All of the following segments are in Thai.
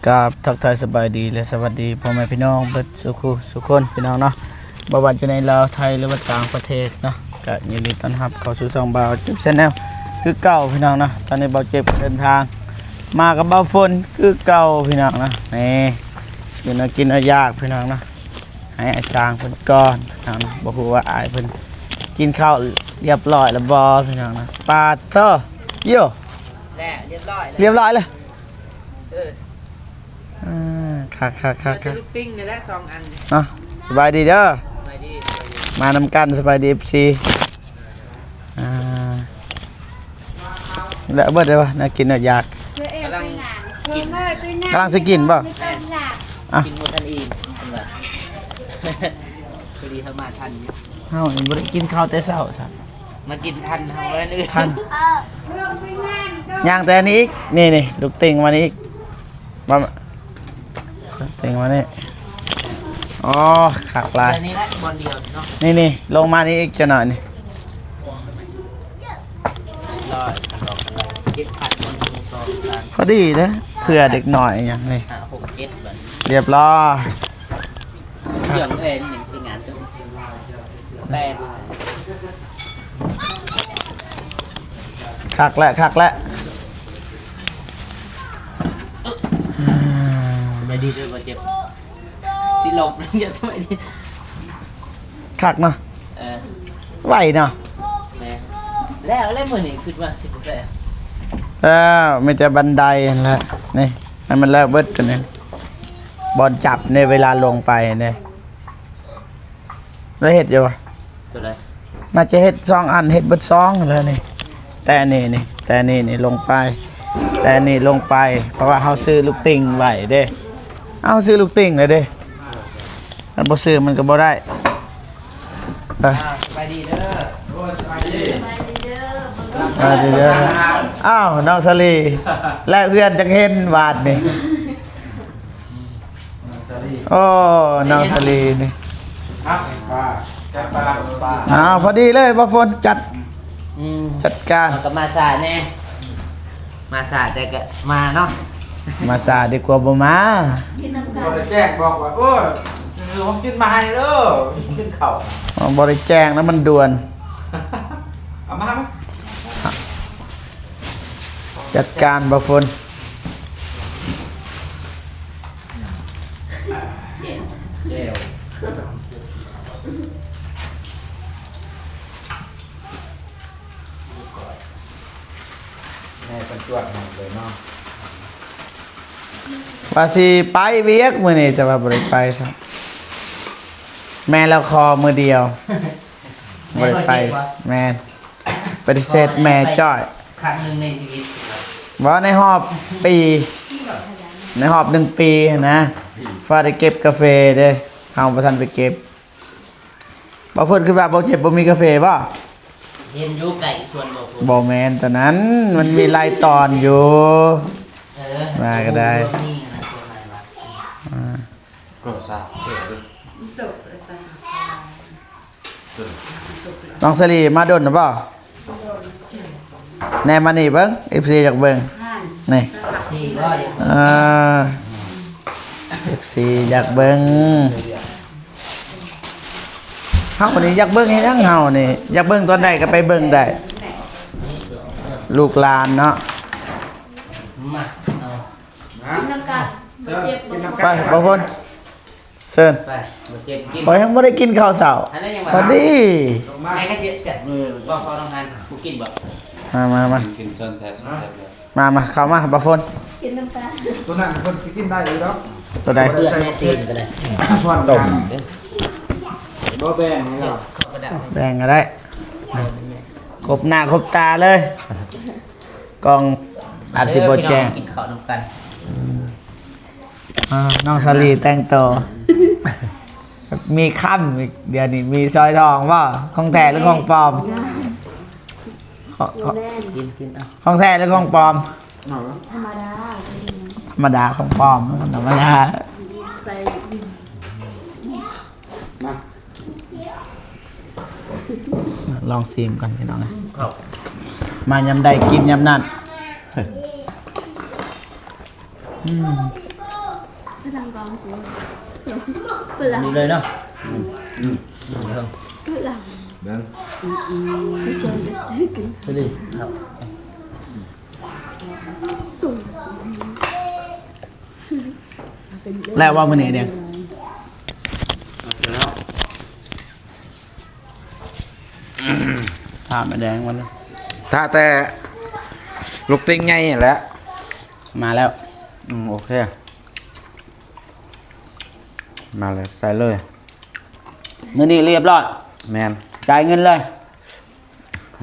กับทักทายสบายดีและสวัสดีพ่อแม่พี่น้องเบิดสุคนพี่น้องเนาะบ่ว่าอยู่ในลาวไทยหรือว่าต่างประเทศเนาะก็ยินดีต้อนรับเข้าสู่ช่องบ่าวเจ็บแชนแนลคือเก่าพี่น้องเนาะตอนนี้บ่าวเจ็บเดินทางมากับบ่าวฝนคือเก่าพี่น้องนะนี่สิมากินเอายากพี่น้องเนาะให้ไอ้สร้างเพิ่นก่อนพี่น้องนะบ่ฮู้ว่าอ้ายเพิ่นกินข้าวเรียบร้อยแล้วบ่พี่น้องนะปาเถอะโย่แล้วเรียบร้อยเลยค่ะจะลูกปิ้งเลยแหละ2 อันเนาะสบายดีเด้อสบายดีมานำกันสบายดี FC แล้วเบิดได้ป่ะน่ากินน่าอยากกำลังสิกินป่ะกินหมดทันอีกพอดีทำมาทันอยู่เฮาบ่ได้กินข้าวแต่เช้าซะมากินทันเฮาแล้วนี่ทันย่างแต่อันนี้อีกนี่ลูกติ่งมานี่อีกบ่ติ่งมานี่อ๋อขากลายอันนี้ละบอลเดียวเนาะนี่ลงมานี่อีกจะหน่อยนี่รอเก็บขัดบอล2 3พอดีนะเพื่อเด็กหน่อยอย่างนี้5 6 7บัดเรียบร้อยเครื่องเล่นนี่คืองานตัวแปดคักแล้วไม่ดีด้วยบ่เจ็บสิลบอย่าสมัยนี้คักเนาะไหวเนาะแล้วมื้อนี้คิดว่าสิบ่ได้ไม่แต่บันไดนั่นแหละนี่ให้มันแล้วเบิดกันนี่บอลจับในเวลาลงไปเนี่ยแล้วเห็ดอยู่วะตัวใดน่าจะเห็ด2 อันเห็ดเบิด2เลยนี่แต่นี่ลงไปแต่นี่ลงไปเพราะว่าเฮาซื้อลูกติ่งไว้เด้เอาซื้อลูกติ่งเลยเด้มันบ่ซื้อมันก็บ่ได้ไปดีเด้อไปดีเด้ออ้าวน้องสลีและเพื่อนจังเห็นวาดนี่โอ้น้องสลีนี่ครับป้าอ้าวพอดีเลยบ่ฝนจัดการก็มาสาแน่มาสาแต่ก็มาเนาะมาสาดีกว่าบ่มาบ่ได้แจ้งบอกว่าโอ้ยผมกินมาให้เด้อกินข้าวบ่ได้แจ้งแล้วมันด่วนเอามามั้ยจัดการบ่ฝนประจวบเลยเนาะว่าสิไปเวียกมื้อนี้แต่ว่าบ่ได้ไปซะแม่เราคอมือเดียวบ่ได้ไปแม่ปฏิเสธแม่จ้อยครั้งนึงในชีวิตว่าในรอบปีในรอบ1 ปีนะฟ้าได้เก็บกาแฟเด้เฮาบ่ทันไปเก็บบ่เพิ่นคือว่าบ่เจ็บบ่มีกาแฟบ่เห็นอยู่ไก่ส่วนบ่แม่นตอนนั้นมันมีหลายตอนอยู่มาก็ได้กรอบซาน้องสลีมาดนหรือเปล่าแน่มานี่เบิ้ง FC อยากเบิ้งนี่FC อยากเบิ้งเฮานี่อยากเบิ้งให้ทั้งเฮานี่อยากเบิ้งตอนใดก็ไปเบิ้งได้ลูกหลานเนาะมาเอากินน้ำกันไปบ่ฝนเซินไปบ่เจ็บกินพอยังบ่ได้กินข้าวเช้าพอดีไอ้ก็เจ็บจัดมือบ่พอต้องงานกูกินบ่มากินซ้อนแซ่บมาเข้ามาบ่ฝนกินน้ำตาลตัวนั้นคนสิกินได้อยู่ดอกตัวใดเลือดแม่ตีนก็ได้พอนต้มบ่แบ่งนี่เนาะแบ่งก็ได้ครบหน้าครบตาเลยกองอาจสิบ่แจ้งกินข้าวนำกันน้องสลีแต่งตัวมีค่ำอีกเดี๋ยวนี้มีซอยทองว่าของแท้หรือของปลอมกินเอาของแท้หรือของปลอมธรรมดาของปลอมธรรมดาใส่ลองซีมกันพี่น้องมายำใดกินยำนั่น พลังกองกูพลัง ดีเลยเนาะ พลัง เดิน ไม่ชวนจะกิน ไปดิครับ ตุ่ม แล้วว่ามื้อนี้เนี่ย แล้ว ถามมาแดงมัน ถ้าแต่ลูกติงไงแหละ มาแล้ว โอเคมาเลยใส่เลย มื้อนี้เรียบร้อย แมน จ่ายเงินเลย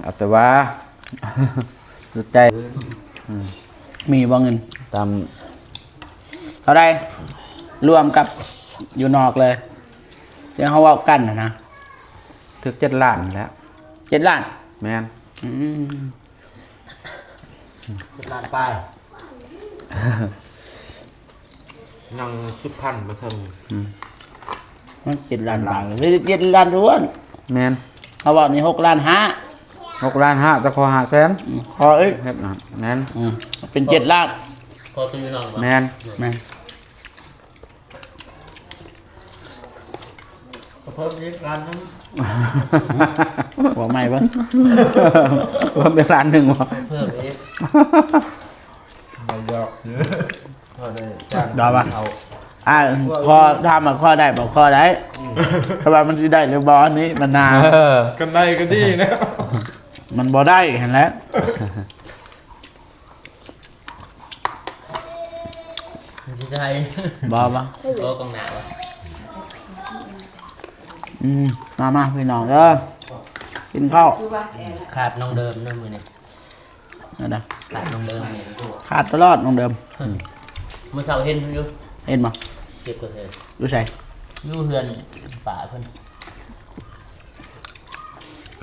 เอาแต่ว่า ดูใจ มีบ่เงิน ตาม เท่าใดรวมกับอยู่นอกเลยเดี๋ยวเขาเว้ากันนะ ถึก7 ล้านแล้ว 7 ล้าน แมน ลานไป ยัง10,000มาเทิง มัน7 ล้านบาทหรือ7 ล้านล้วน แมน เขาบอกนี่6 ล้าน5 6 ล้าน5จะขอ500,000 พอเอ้ย เฮ็ดนะแมน เป็น7 ล้าน พอตัวน้อง แมน แม่น เพิ่มอีกร้านนึง บอกใหม่เบิ่ง ว่าเป็นล้านหนึ่งวะ เพิ่มอีก ไม่ยอก พอได้จ้าง ได้ปะข้อทำข้อได้บอกข้อได้แต่ว่ามันสิได้หรือบ่อันนี้มันนาน กันได้ก็ดีนะ มันบ่ได้เห็นแล้ว ที่ไทย บ่บ่ โอ้กองหนาวะ มาพี่น้องเด้อกินข้าว ขาดน้องเดิมนั่นมือนี่ นั่นนะ ขาดน้องเดิมนี่ ขาดตลอดน้องเดิม เมื่อเช้าเห็นเพิ่นอยู่ เห็นบ่ เก็บกระเทย ดูใส่ อยู่เฮือนป่าเพิ่น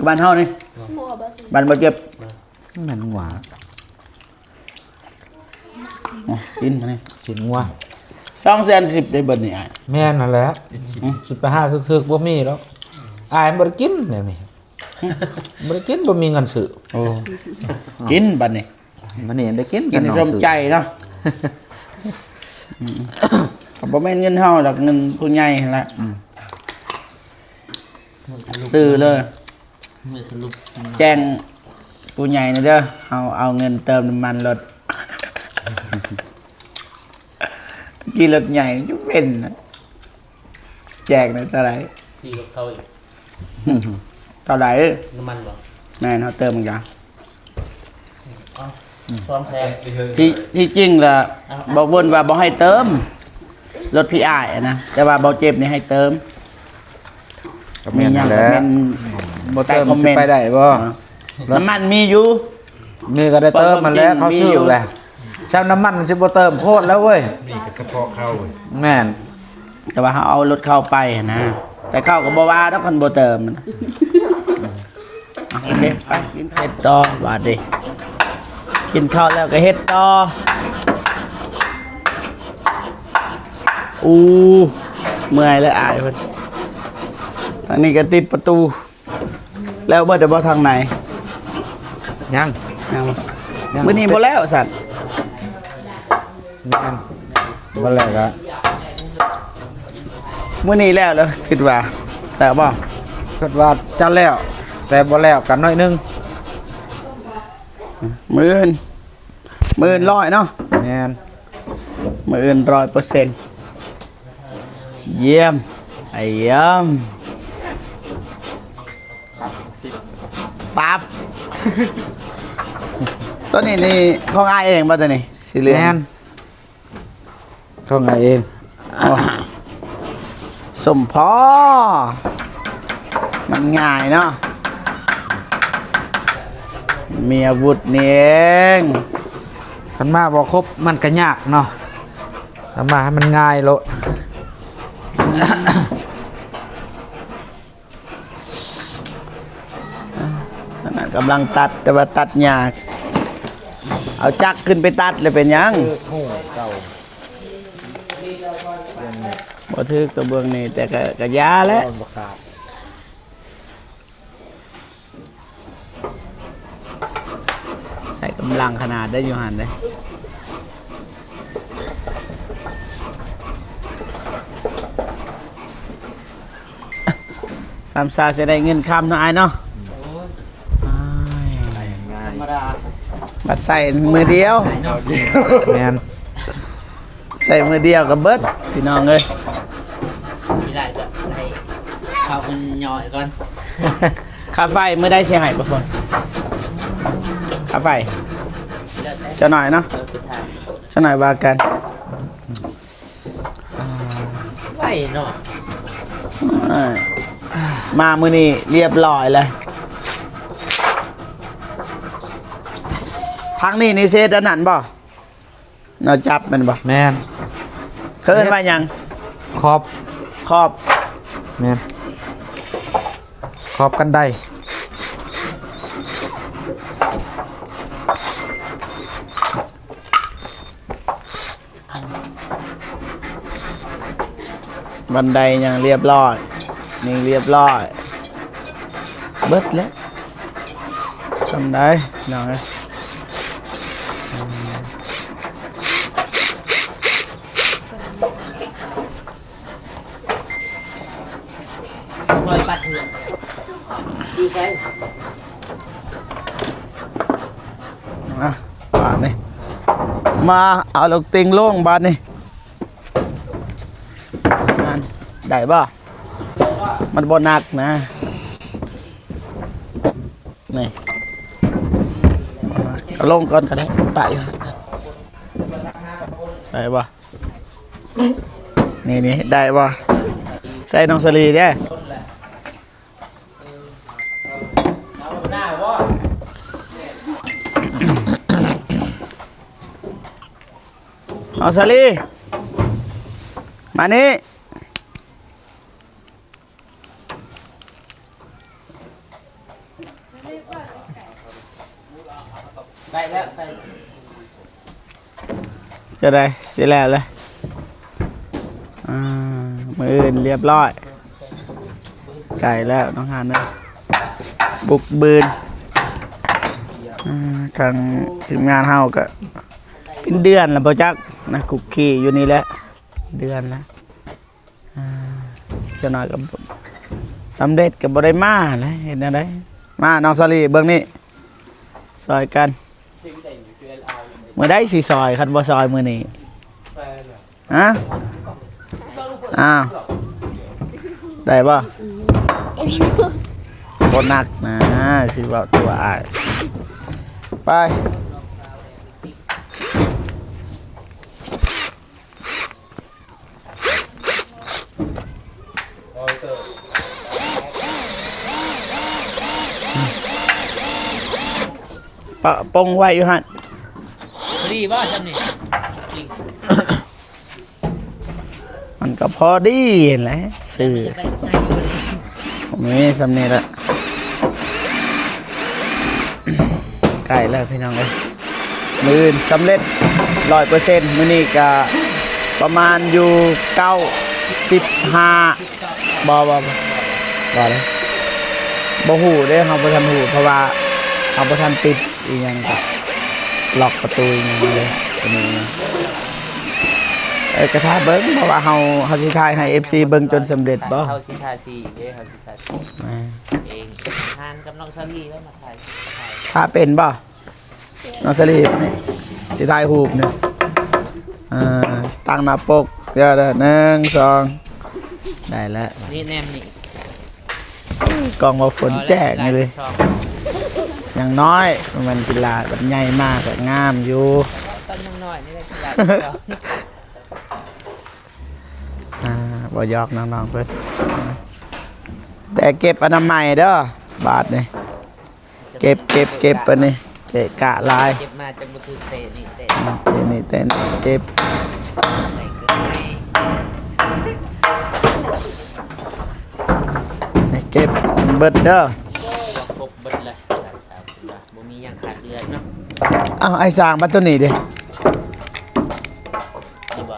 บ้านเฮานี่ หม้อบ้า บ้านบ่เจ็บ มันหวาน อ๋อกินมานี่ ชิ้นงัว 210,000ได้เบิดนี่อ้าย แม่นนั่นแหละสุดไปห้าทึกๆบ่มีแล้วอายบ่ได้กินเนี่ยนี่บ่ได้กินบ่มีเงินซื้อ โอ้กินบัดนี้ มันนี่ได้กิน กิน น้อง ร่ม ซื้อ ใจเนาะก็บ่แม่นเงินเฮาดอกเงินผู้ใหญ่นั่นล่ะ มือสรุป ซื้อเลย มือสรุป แจ้งผู้ใหญ่นะเด้อเอาเงินเติมน้ำมันรถ กี่รถใหญ่จุเป็นนะแจกในเท่าไหร่ ดีกับเขาอีก เท่าไหร่ น้ำมันบ่ แม่นเขาเติมอย่าง ซ้อมแพง ที่จริงล่ะบอกวนว่าบอกให้เติมรถพี่อ้ายอะนะแต่ว่าบอกเจ็บนี่ให้เติม ก็แม่นนั่นแหละ แม่น บ่เติม คอม สิ เมนต์ ไปได้บ่ น้ำมันมีอยู่ มีก็ได้เติมมันแล้วเขาซื้อแหละชาวน้ำมันมันสิบ่เติมโคตรแล้วเว้ย นี่ก็เฉพาะเข้าเว้ย แม่น แต่ว่าเขาเอารถเข้าไปอะนะแต่เข้าก็บ่ว่าถ้าคนบ่เติมนะโอเคไปกินเฮ็ดต่อบาดดิกินข้าวแล้วก็เฮ็ดต่ออู้เมื่อยแล้วอายเพิ่นทางนี้ก็ติดประตู แล้วเบิดได้บ่ทางไหน ยัง ยังบ่มื้อนี้บ่แล้วสั่น แม่นบ่แล้วก็ มื้อนี้แล้วแล้วคิดว่าแล้วบ่ คิดว่าจะแล้ว แต่บ่แล้วกันหน่อยนึง มื้ออื่นร้อยเนาะ แม่น มื้ออื่น100%เยี่ยมไอ้เยี่ยมปั๊บ ตัวนี้นี่ของอายเองป่ะตัวนี้สีเหลือง แม่นเข้าไงเอง โอ้สมพอมันง่ายเนาะมีอาวุธนี่เอง คันมาบ่ครบมันก็ยากเนาะคันมาให้มันง่ายโลด ขนาดกำลังตัดแต่ว่าตัดยาก เอาจักรขึ้นไปตัดเลยเป็นหยังบ่ถือกระเบื้องนี่แต่ก็ยาแล้วใส่กำลังขนาดได้อยู่หันเลย ำซาจะได้เงินคำเนาะไอ้เนาะ ธรรมดา บัดใส่มือเดียว แม่น ใส่มือเดียวกับเบิดพี่น้องเลย ทีไรก็ให้เขามันย่อยก่อน ค่าไฟมือได้เสียหายประฟนค่าไฟ เลือกได้ จะหน่อยเนาะ เลือกไปทาน จะหน่อยว่ากัน ไหวเนาะ มามือนี้เรียบร้อยเลยทางนี้นี่เซตอันนั้นบ่เราจับมันบ่ แม่น เคินว่าหยัง ขอบ ครอบ แม่นขอบกันได้ บันไดยังเรียบร้อยนี่เรียบร้อยเบิดแล้วสำได้น้องเอ้ย คอยปัดเหือกดูใช่ อ่ะบาทนี่มาเอาลูกติงโล่งบาทนี่งานได้ป่ะมันบ่หนักนะนี่เอาลงก่อนก็ได้ไปอยู่ได้ป่ะนี่ได้ป่ะใส่น้องสลีเด้ หน้าว่า เอาสลีมานี่ ไปแล้วไป จะได้เสียแล้วเลยมืออื่นเรียบร้อยไก่แล้วน้องหานนะบุกบืนทางทีมงานเฮาก็เป็นเดือนแล้วบ่จักนะคุกกี้อยู่นี่แหละเดือนแล้วจะน้อยกับสำเร็จกับบ่ได้มานะเห็นอะไรมาน้องสลีเบื้องนี้ซอยกันมือได้สีซอยคันบ่ซอยมือนี้ฮะอ้าวได้ป่ะโคตรหนักนะสิว่าตัวอ้ายไปปะปงไว้อยู่หัน ดีป่ะจำนี่จริง มันก็พอดีแหละสื่อ ไปไหนอยู่เลย ผมมีสำเนียงละใกล้แล้วพี่น้องเลยมือสำเร็จ100%มื้อนี้ก็ประมาณอยู่95บ่เลยบ่ฮู้เด้เฮาบ่ทันฮู้เพราะว่าเฮาบ่ทันติดอีหยังก็ล็อกประตูอีหยังเลยตัวนี้นะกระทาเบิ้งเพราะว่าเฮาสิถ่ายให้ FC เบิ้งจนสำเร็จบ่ เฮาสิทาสีเด้เฮาสิทาสีเองทานกับน้องชาลีแล้วมาถ่าย ถ้าเป็นบ่น้องสลีปนี่สิถ่ายรูปนี่ตั้งหน้าปกเดี๋ยวเด้อ1 2ได้แล้ว นี่แนมนี่ กล้องว่าฝนแจ้งเลยอย่างน้อยมันกีฬาแบบใหญ่มากแบบงามอยู่ ต้นน้อยนี่ได้กีฬา บ่ยอกน้องๆเพิ่นแต่เก็บอนามัยเด้อบาทนี่เก็บอันนี้เกะกะลาย เจ็บมาจะบ่ถือเตะนี่เตะ เต้นเก็บ ใส่เกินไป นี่เก็บเบิดเด้อ ครบเบิดเลยบ่มีหยังขาดเดือนเนาะ อ้าวไอ้สร้างบัตรตัวนี้ดิ นี่บ่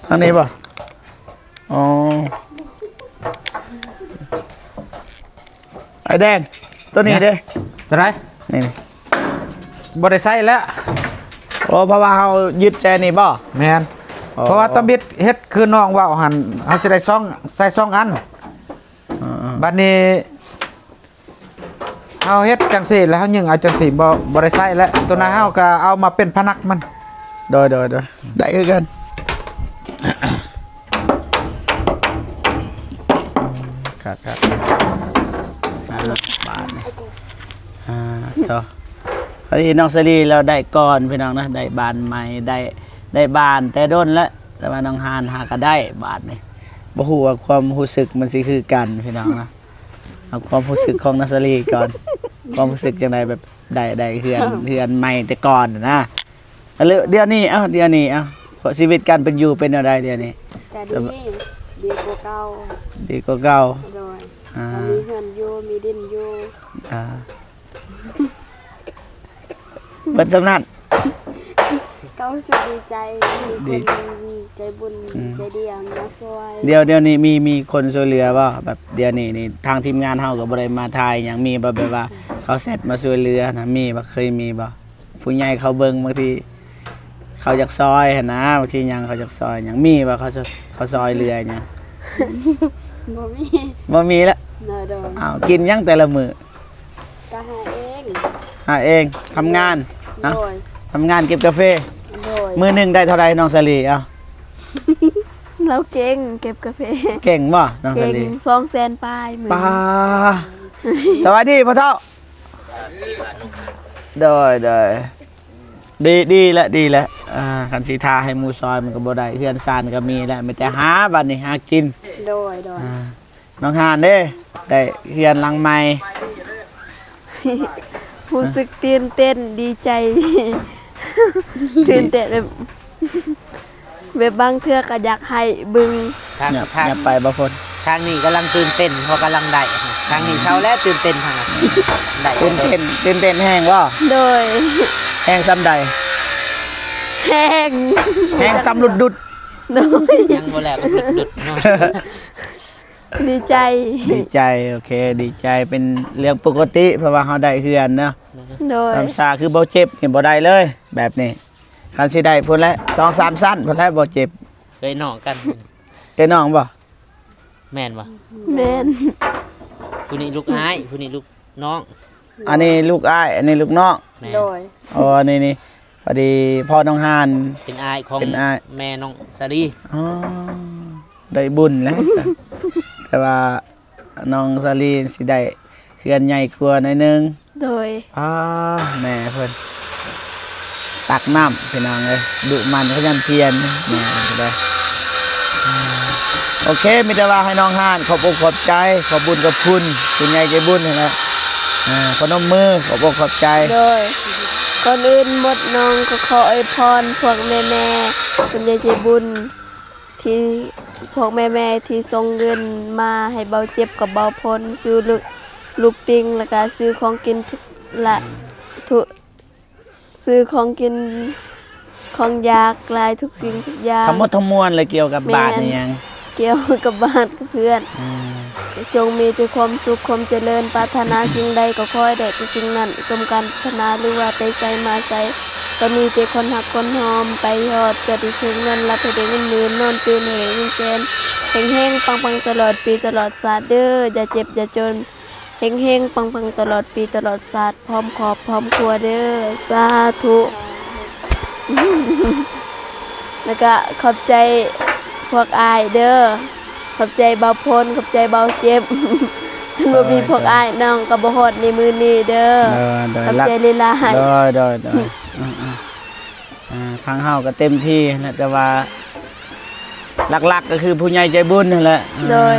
ทางนี้ป่ะอ๋อไอ้แดงตัวนี้ดิ จะไร นี่ บ่ได้ใส่แล้ว โอ้เพราะว่าเฮายึดแจนี่บ่ แม่น อ๋อ เพราะว่าตะบิดเฮ็ดคือน้องว่าหันเฮาสิได้ซ่องใส่ซ่องอัน บัดนี้เฮาเฮ็ดจังซี่แล้วเฮายังเอาจังซี่บ่ได้ใช้แล้วตัวนั้นเฮาก็เอามาเป็นพนักมัน โดยได้คือกันครับสามบาทนี่เจ้าพอดีน้องสลีเราได้ก่อนพี่น้องนะได้บานใหม่ได้บานแต่โดนแล้วแต่ว่าน้องฮานหาก็ได้บาทนี่บ่ฮู้ว่าความรู้สึกมันสิคือกันพี่น้องนะเอาความรู้สึกของน้องสลีก่อนความรู้สึกจังไดแบบได้เฮือนใหม่แต่ก่อนนะแล้วเดี๋ยวนี้ชีวิตการเป็นอยู่เป็นอะไรเดี๋ยวนี้ ก็ดีกว่าเก่า ดีกว่าเก่า โดยมีเฮือนอยู่มีดินอยู่ เบิดสำนัก เก่าสุดดีใจมีคนใจบุญใจดีมาช่วย เดี๋ยวนี้มีคนช่วยเหลือบ่แบบเดี๋ยวนี้นี่ทางทีมงานเฮาก็บ่ได้มาถ่ายหยังมีบ่แบบว่าเขาเซตมาช่วยเหลือนะมีบ่เคยมีบ่ผู้ใหญ่เขาเบิ่งบางทีเขาอยากซอยหั่นนะบางทีหยังเขาอยากซอยหยังมีบ่เขาซอยเหลือหยัง บ่มี ละ โดย อ้าวกินหยังแต่ละมื้อ ก็หาเอง เองทำงานนะ โดย ทำงานเก็บกาแฟ โดย มื้อหนึงได้เท่าใดน้องสลีเอ้า เราเก่งเก็บกาแฟ เก่งบ่น้องส เก่ง ลี 200,000ปลายมื้อ ป้าสวัสดีพ่อเฒ่าดีแล้วคันสีทาให้หมูซอยมันก็บ่ได้เฮือนซานก็มีแล้วมีแต่หาบัดนี้หากิน โดย น้องหานเด้ได้เฮือนหลังใหม่ รู้สึกตื่นเต้นดีใจ ตื่นเต้นแบบบางเทื่อก็อยากให้บึง ทาง อย่าไปบ่ฝน ทางนี้กำลังตื่นเต้นเพราะกำลังได้ทางนี้เช้าแล้วตื่นเต้นทางนั้นได้ ตื่นเต้นแห้งบ่ โดย แห้งซ้ำใด แห้ง แห้งซ้ำดุด โดย ยังบ่แล้วก็ดุดๆเนาะ ดีใจ ดีใจโอเคดีใจเป็นเรื่องปกติเพราะว่าเฮาได้เฮือนเนาะ โดย ซ้ำซาคือบ่เจ็บนี่บ่ได้เลยแบบนี้คันสิได้พุ่นละ2-3สั้นพุ่นละบ่เจ็บ เคยหนอกกัน เอ้น้องบ่ แม่นบ่ แม่น ผู้นี้ลูกอ้ายผู้นี้ลูกน้อง อันนี้ลูกอ้ายอันนี้ลูกน้อง แม่ โดย อ๋อนี่พอดีพ่อน้องฮาน เป็นอ้ายของ เป็นอ้าย แม่น้องสาลี อ๋อได้บุญแล้ว จ้ะแต่ว่าน้องซาลีสิได้เฮือนใหญ่กว่าหน่อยนึง โดย แม่เพิ่นตักน้ำพี่น้องเลยดุมันขยันเพียรแม่ก็ได้โอเคมีแต่ว่าให้น้องฮานขอบอกขอบใจขอบุญกับคุณคุณยายใจบุญนะพนมมือขอบอกขอบใจ โดยก่อนอื่นหมดน้องก็ขออวยพรพวกแม่คุณยายใจบุญที่พวกแม่ที่ส่งเงินมาให้เบาเจ็บกับเบาพ้นซื้อลูกติงแล้วก็ซื้อของกินทุกซื้อของกินของยากหลายทุกสิ่งทุกอย่าง ทั้งหมดทั้งมวลเลยเกี่ยวกับบาทนี่ยัง เกี่ยวกับบ้านกับเพื่อนจงมีแต่ความสุขความเจริญปรารถนาสิ่งใดก็ขอให้ได้แต่สิ่งนั้นสมการปรารถนาหรือว่าไปใส่มาใส่ก็มีแต่คนหักคนหอมไปยอดจะได้ถึงเงินรับไปได้เงินหมื่นนอนตื่นเหยเงินแสนเฮงๆปังๆตลอดปีตลอดศาสตร์เด้ออย่าเจ็บอย่าจนเฮงๆปังๆตลอดปีตลอดศาสตร์พร้อมขอบพร้อมครัวเด้อสาธุ แล้วก็ขอบใจพวกอายเด้อขอบใจเบาพลขอบใจเบาเจ็บ มันบ่มีพวกอายน้องก็บ่ฮอดในมือนี้เด้อขอบใจหลายๆ โดยทางเฮาก็เต็มที่นะแต่ว่าหลักๆก็คือผู้ใหญ่ใจบุญนั่นแหละ โดย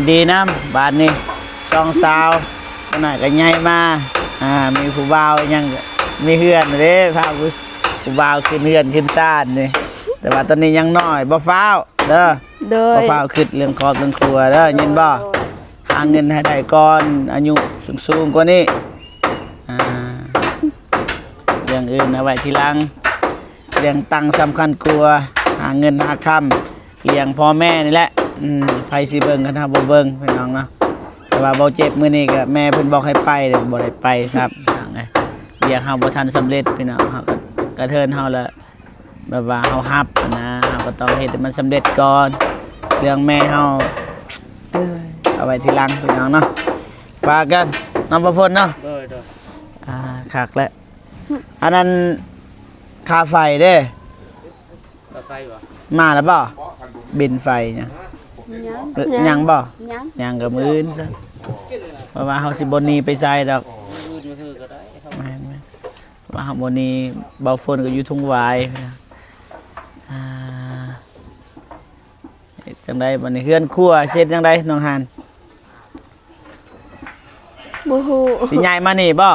ดีนะบ้านนี้สองสาวขนาดก็ใหญ่มามีผู้บ่าวยังมีเฮือนเด้พาผู้บ่าวขึ้นเฮือนขึ้นซ่านนี่แต่ว่าตอนนี้ยังน้อยบ่ฟ้าวเด้อ โด บ่ ย ฟ้าวคิดเรื่องครอบเรื่องครัวเด้อยินบ่หาเงินให้ได้ก่อนอายุสูงๆกว่านี้เรื่องอื่นเอาไว้ทีหลังเรื่องตังค์สำคัญกว่าหาเงินหาค่ำเลี้ยงพ่อแม่นี่แหละไผสิเบิ่งกันถ้าบ่เบิ่งพี่น้องเนาะแต่ว่าบ่เจ็บมื้อนี้ก็แม่เพิ่นบอกให้ไปแต่บ่ได้ไปครับเรียกเฮาบ่ทันสำเร็จพี่น้องเฮาก็กระเทินเฮาละแบบว่าเฮาฮับนะเฮาก็ต้องเฮ็ดให้มันสำเร็จก่อนเรื่องแม่เฮา เอ้ยเอาไว้ทีหลังพี่น้องเนาะปากันน้ำประพลเนาะ โดย คักแล้วอันนั้นค่าไฟเด้ ต่อไปวะ มาแล้วบ่บินไฟเนี่ย ยังบ่ ยัง ยังกับมืออื่นซะเพราะว่าเฮาสิบ่หนีไปใส่ดอก มือมือก็ได้ครับ แม่นๆเพราะว่าเฮาบ่หนีเบาฝนก็อยู่ทุ่งหวายอ่าเฮ็ดจังไดบัดนี้เฮือนครัวเฮ็ดจังไดน้องหาน บ่ฮู้ สิย้ายมานี่บ่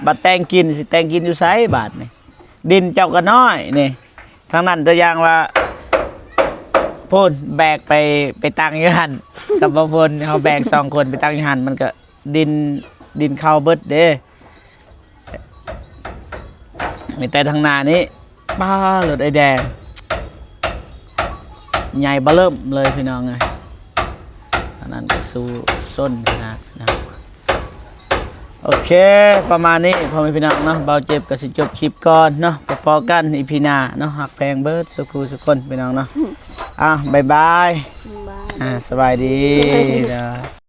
บัดแต่งกินสิแต่งกินอยู่ไสบาดนี่ดินเจ้าก็น้อยนี่ทางนั้นตัวอย่างว่าพูดแบกไปตั้งอยู่หั่นกับบางคนเฮาแบก2คนไปตั้งอยู่หั่นมันก็ดินเข้าเบิดเด้มีแต่ทางหน้านี้ป้ารถไอ้แดงใหญ่เบ้อเริ่มเลยพี่น้องเอ้ยอันนั้นก็สู้ส้นนะโอเคประมาณนี้พ่อแม่พี่น้องเนาะเบาเจ็บก็สิจบคลิปก่อนเนาะพอๆกันอีพีหน้าเนาะหักแพงเบิดสุขุสุคนพี่น้องเนาะบ๊ายบาย บ้าน สบายดีเด้อ